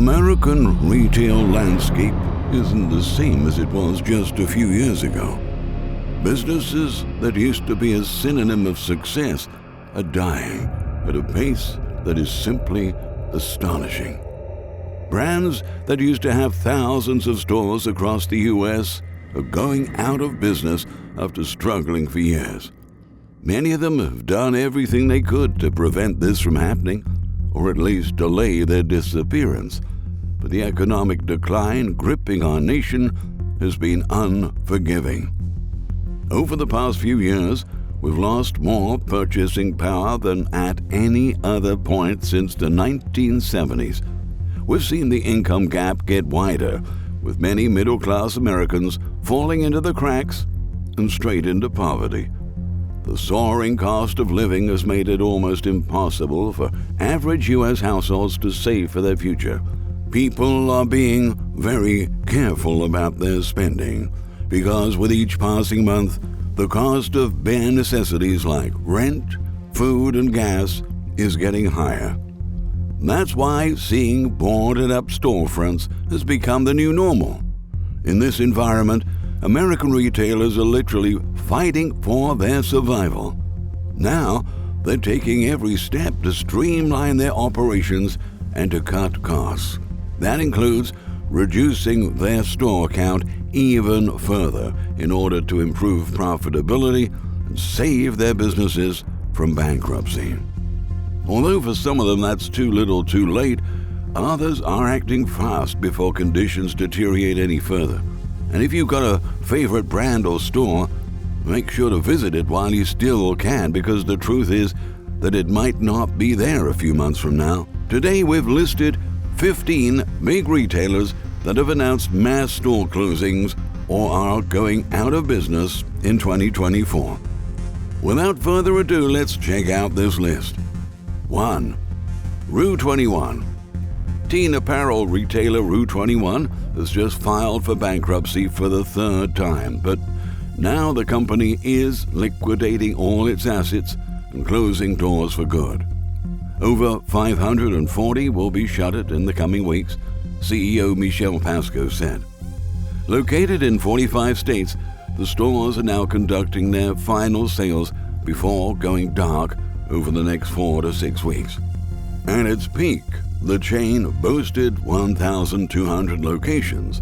American retail landscape isn't the same as it was just a few years ago. Businesses that used to be a synonym of success are dying at a pace that is simply astonishing. Brands that used to have thousands of stores across the U.S. are going out of business after struggling for years. Many of them have done everything they could to prevent this from happening, or at least delay their disappearance. But the economic decline gripping our nation has been unforgiving. Over the past few years, we've lost more purchasing power than at any other point since the 1970s. We've seen the income gap get wider, with many middle-class Americans falling into the cracks and straight into poverty. The soaring cost of living has made it almost impossible for average U.S. households to save for their future. People are being very careful about their spending because with each passing month, the cost of bare necessities like rent, food, and gas is getting higher. That's why seeing boarded-up storefronts has become the new normal. In this environment, American retailers are literally fighting for their survival. Now, they're taking every step to streamline their operations and to cut costs. That includes reducing their store count even further in order to improve profitability and save their businesses from bankruptcy. Although for some of them that's too little too late, others are acting fast before conditions deteriorate any further. And if you've got a favorite brand or store, make sure to visit it while you still can, because the truth is that it might not be there a few months from now. Today we've listed 15 big retailers that have announced mass store closings or are going out of business in 2024. Without further ado, let's check out this list. 1. Rue 21. Teen apparel retailer Rue 21 has just filed for bankruptcy for the third time, but now the company is liquidating all its assets and closing doors for good. Over 540 will be shuttered in the coming weeks, CEO Michelle Pascoe said. Located in 45 states, the stores are now conducting their final sales before going dark over the next 4 to 6 weeks. At its peak, the chain boasted 1,200 locations,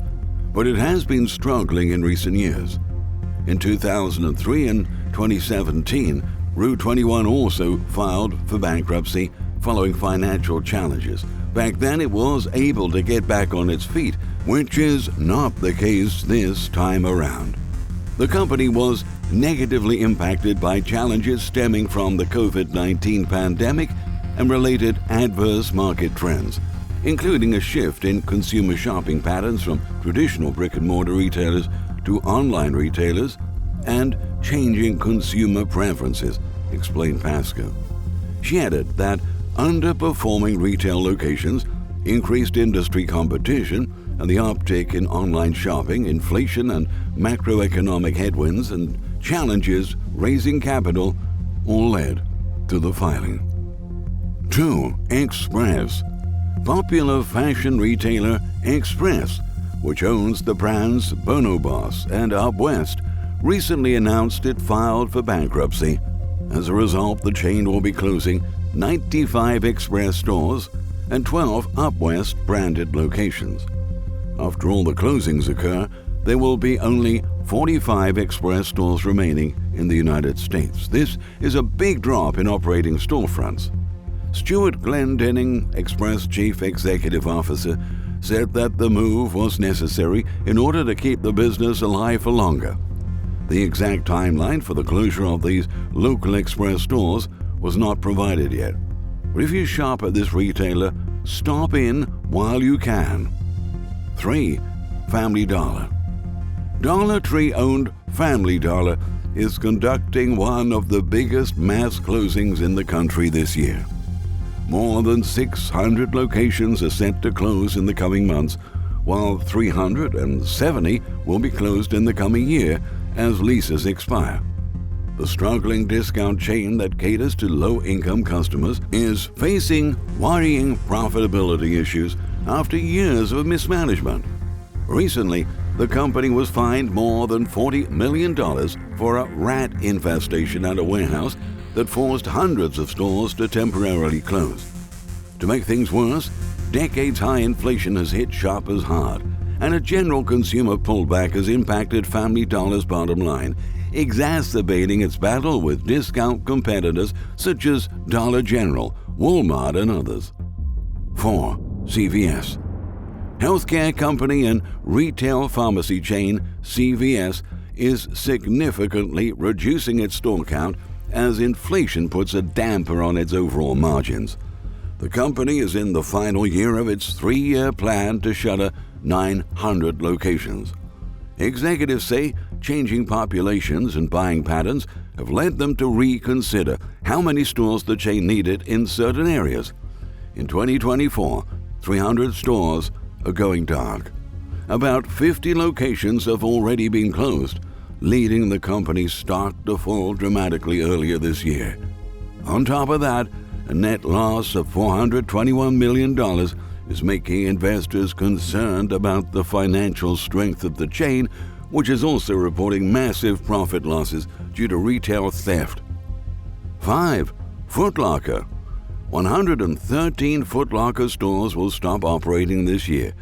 but it has been struggling in recent years. In 2003 and 2017, Rue 21 also filed for bankruptcy following financial challenges. Back then, it was able to get back on its feet, which is not the case this time around. The company was negatively impacted by challenges stemming from the COVID-19 pandemic and related adverse market trends, including a shift in consumer shopping patterns from traditional brick-and-mortar retailers to online retailers and changing consumer preferences, explained Pascoe. She added that underperforming retail locations, increased industry competition, and the uptick in online shopping, inflation, and macroeconomic headwinds and challenges raising capital all led to the filing. 2. Express. Popular fashion retailer Express, which owns the brands Bonoboss and Up West, recently announced it filed for bankruptcy. As a result, the chain will be closing 95 Express stores and 12 Up West branded locations. After all the closings occur, there will be only 45 Express stores remaining in the United States. This is a big drop in operating storefronts. Stuart Glendenning, Express Chief Executive Officer, said that the move was necessary in order to keep the business alive for longer. The exact timeline for the closure of these local Express stores was not provided yet. But if you shop at this retailer, stop in while you can. 3. Family Dollar. Dollar Tree-owned Family Dollar is conducting one of the biggest mass closings in the country this year. More than 600 locations are set to close in the coming months, while 370 will be closed in the coming year as leases expire. The struggling discount chain that caters to low-income customers is facing worrying profitability issues after years of mismanagement. Recently, the company was fined more than $40 million for a rat infestation at a warehouse that forced hundreds of stores to temporarily close. To make things worse, decades-high inflation has hit shoppers hard, and a general consumer pullback has impacted Family Dollar's bottom line, exacerbating its battle with discount competitors such as Dollar General, Walmart, and others. 4. CVS. Healthcare company and retail pharmacy chain CVS is significantly reducing its store count as inflation puts a damper on its overall margins. The company is in the final year of its 3-year plan to shutter 900 locations. Executives say changing populations and buying patterns have led them to reconsider how many stores the chain needed in certain areas. In 2024, 300 stores are going dark. About 50 locations have already been closed, leading the company's stock to fall dramatically earlier this year. On top of that, a net loss of $421 million is making investors concerned about the financial strength of the chain, which is also reporting massive profit losses due to retail theft. 5. Foot Locker. 113 Foot Locker stores will stop operating this year.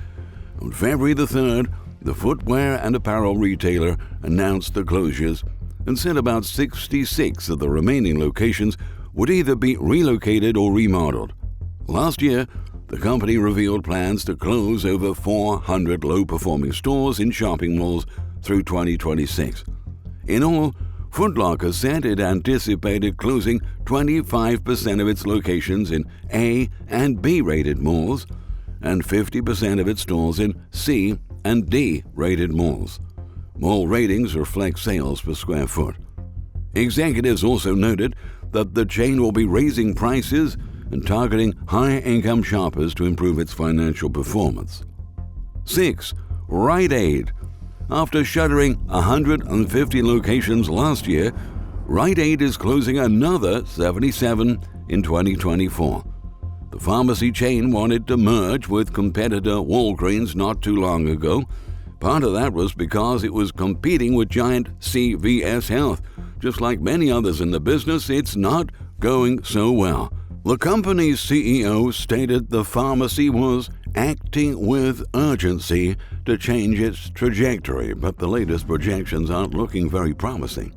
On February the 3rd, the footwear and apparel retailer announced the closures and said about 66 of the remaining locations would either be relocated or remodeled. Last year, the company revealed plans to close over 400 low-performing stores in shopping malls through 2026. In all, Foot Locker said it anticipated closing 25% of its locations in A and B-rated malls and 50% of its stores in C and D-rated malls. Mall ratings reflect sales per square foot. Executives also noted that the chain will be raising prices and targeting higher-income shoppers to improve its financial performance. 6. Rite Aid. After shuttering 150 locations last year, Rite Aid is closing another 77 in 2024. The pharmacy chain wanted to merge with competitor Walgreens not too long ago. Part of that was because it was competing with giant CVS Health. Just like many others in the business, it's not going so well. The company's CEO stated the pharmacy was acting with urgency to change its trajectory, but the latest projections aren't looking very promising.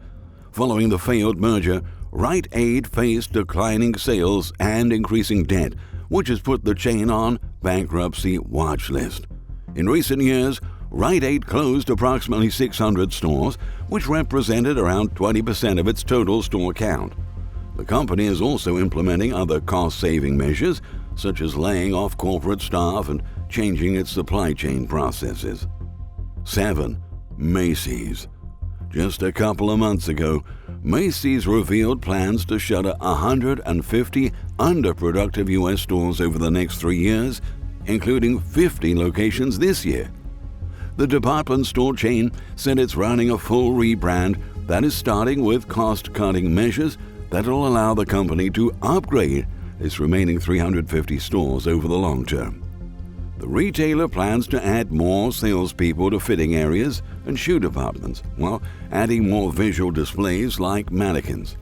Following the failed merger, Rite Aid faced declining sales and increasing debt, which has put the chain on bankruptcy watch list. In recent years, Rite Aid closed approximately 600 stores, which represented around 20% of its total store count. The company is also implementing other cost-saving measures, such as laying off corporate staff and changing its supply chain processes. 7. Macys. Just a couple of months ago, Macys revealed plans to shutter 150 underproductive U.S. stores over the next 3 years, including 50 locations this year. The department store chain said it's running a full rebrand that is starting with cost-cutting measures that will allow the company to upgrade its remaining 350 stores over the long term. The retailer plans to add more salespeople to fitting areas and shoe departments, while adding more visual displays like mannequins.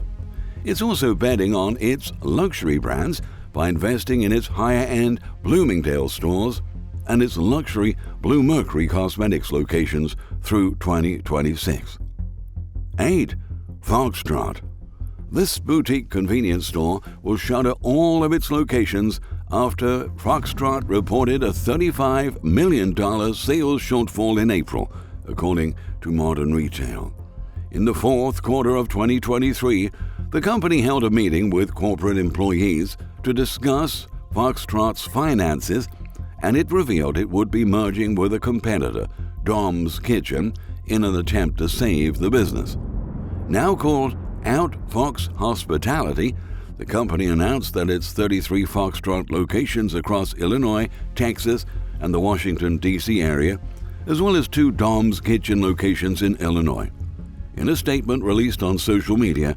It's also betting on its luxury brands by investing in its higher-end Bloomingdale's stores and its luxury Bluemercury Cosmetics locations through 2026. 8. Foxtrot. This boutique convenience store will shutter all of its locations after Foxtrot reported a $35 million sales shortfall in April, according to Modern Retail. In the fourth quarter of 2023, the company held a meeting with corporate employees to discuss Foxtrot's finances, and it revealed it would be merging with a competitor, Dom's Kitchen, in an attempt to save the business. Now called Fox Hospitality, the company announced that its 33 Foxtrot locations across Illinois, Texas, and the Washington, D.C. area, as well as 2 Dom's Kitchen locations in Illinois. In a statement released on social media,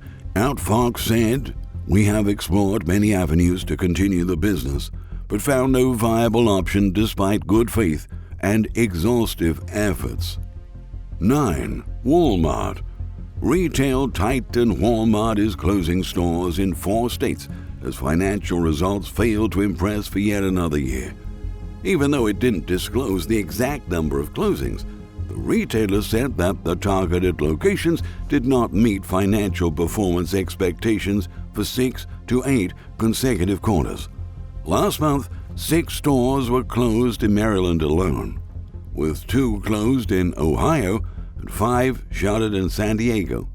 Fox said, "We have explored many avenues to continue the business, but found no viable option despite good faith and exhaustive efforts. 9. Walmart. Retail titan Walmart is closing stores in 4 states as financial results failed to impress for yet another year. Even though it didn't disclose the exact number of closings, the retailer said that the targeted locations did not meet financial performance expectations for 6 to 8 consecutive quarters. Last month, 6 stores were closed in Maryland alone, with 2 closed in Ohio and 5 shuttered in San Diego.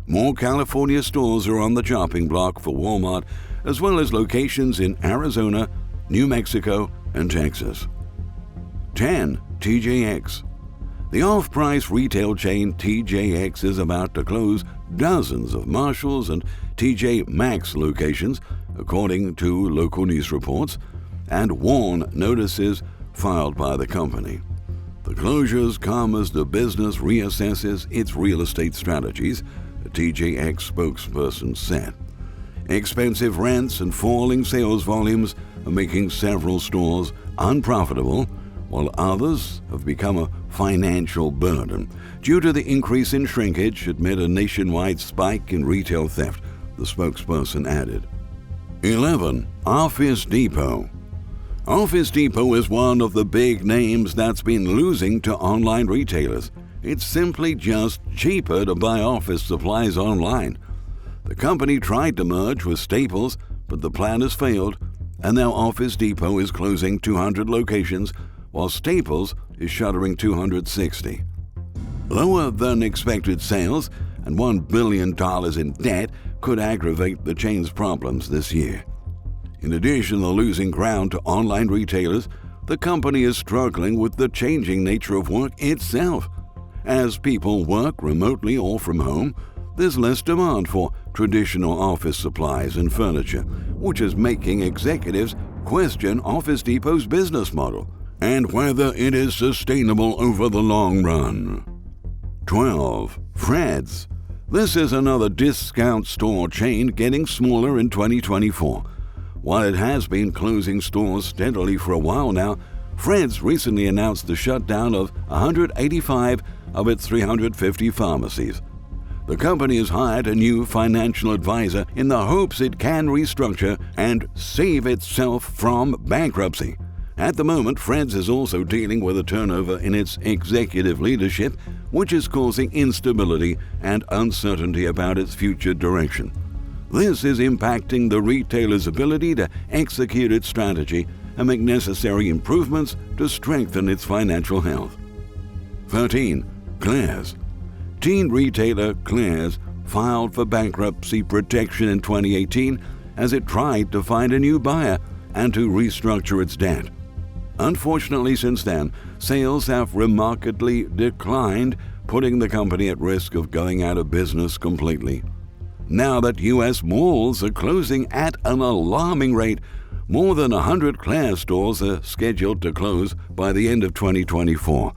More California stores are on the chopping block for Walmart, as well as locations in Arizona, New Mexico, and Texas. 10. TJX. The off-price retail chain TJX is about to close dozens of Marshalls and TJ Maxx locations, according to local news reports, and warn notices filed by the company. The closures come as the business reassesses its real estate strategies, a TJX spokesperson said. Expensive rents and falling sales volumes are making several stores unprofitable, while others have become a financial burden due to the increase in shrinkage amid a nationwide spike in retail theft, the spokesperson added. 11. Office Depot. Office Depot is one of the big names that's been losing to online retailers. It's simply just cheaper to buy office supplies online. The company tried to merge with Staples, but the plan has failed, and now Office Depot is closing 200 locations, while Staples is shuttering 260. Lower than expected sales and $1 billion in debt could aggravate the chain's problems this year. In addition to losing ground to online retailers, the company is struggling with the changing nature of work itself. As people work remotely or from home, there's less demand for traditional office supplies and furniture, which is making executives question Office Depot's business model and whether it is sustainable over the long run. 12. Fred's. This is another discount store chain getting smaller in 2024. While it has been closing stores steadily for a while now, Fred's recently announced the shutdown of 185 of its 350 pharmacies. The company has hired a new financial advisor in the hopes it can restructure and save itself from bankruptcy. At the moment, Fred's is also dealing with a turnover in its executive leadership, which is causing instability and uncertainty about its future direction. This is impacting the retailer's ability to execute its strategy and make necessary improvements to strengthen its financial health. 13. Claire's. Teen retailer Claire's filed for bankruptcy protection in 2018 as it tried to find a new buyer and to restructure its debt. Unfortunately, since then, sales have remarkably declined, putting the company at risk of going out of business completely. Now that U.S. malls are closing at an alarming rate, more than 100 Claire's stores are scheduled to close by the end of 2024.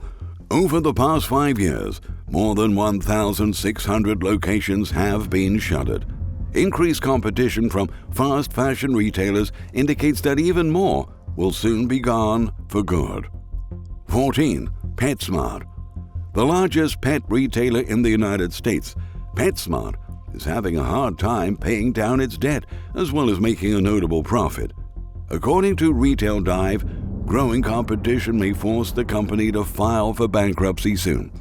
Over the past 5 years, more than 1,600 locations have been shuttered. Increased competition from fast fashion retailers indicates that even more will soon be gone for good. 14. PetSmart. The largest pet retailer in the United States, PetSmart, is having a hard time paying down its debt as well as making a notable profit. According to Retail Dive, growing competition may force the company to file for bankruptcy soon.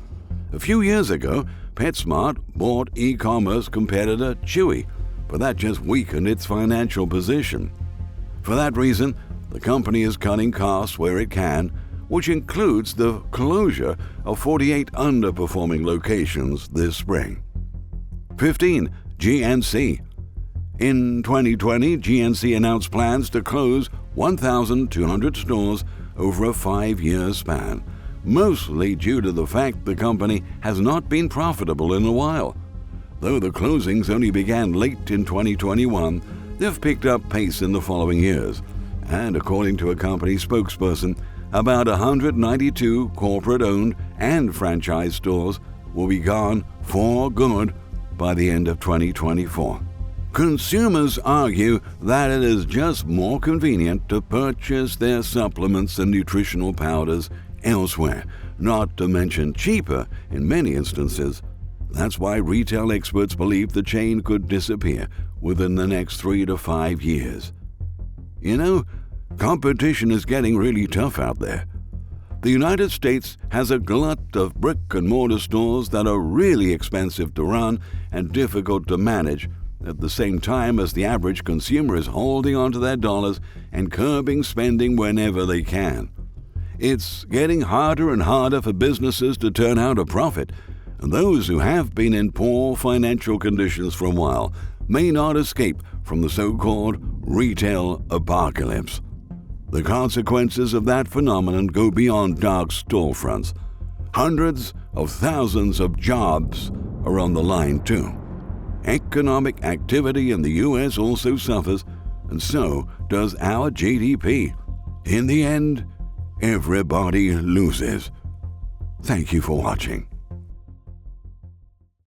A few years ago, PetSmart bought e-commerce competitor Chewy, but that just weakened its financial position. For that reason, the company is cutting costs where it can, which includes the closure of 48 underperforming locations this spring. 15. GNC. In 2020, GNC announced plans to close 1,200 stores over a 5-year span, mostly due to the fact the company has not been profitable in a while. Though the closings only began late in 2021, they've picked up pace in the following years, and according to a company spokesperson, about 192 corporate-owned and franchise stores will be gone for good by the end of 2024. Consumers argue that it is just more convenient to purchase their supplements and nutritional powders elsewhere, not to mention cheaper in many instances. That's why retail experts believe the chain could disappear within the next 3 to 5 years. You know, competition is getting really tough out there. The United States has a glut of brick-and-mortar stores that are really expensive to run and difficult to manage, at the same time as the average consumer is holding onto their dollars and curbing spending whenever they can. It's getting harder and harder for businesses to turn out a profit, and those who have been in poor financial conditions for a while may not escape from the so-called retail apocalypse. The consequences of that phenomenon go beyond dark storefronts. Hundreds of thousands of jobs are on the line too. Economic activity in the U.S. also suffers, and so does our GDP. In the end, everybody loses. Thank you for watching.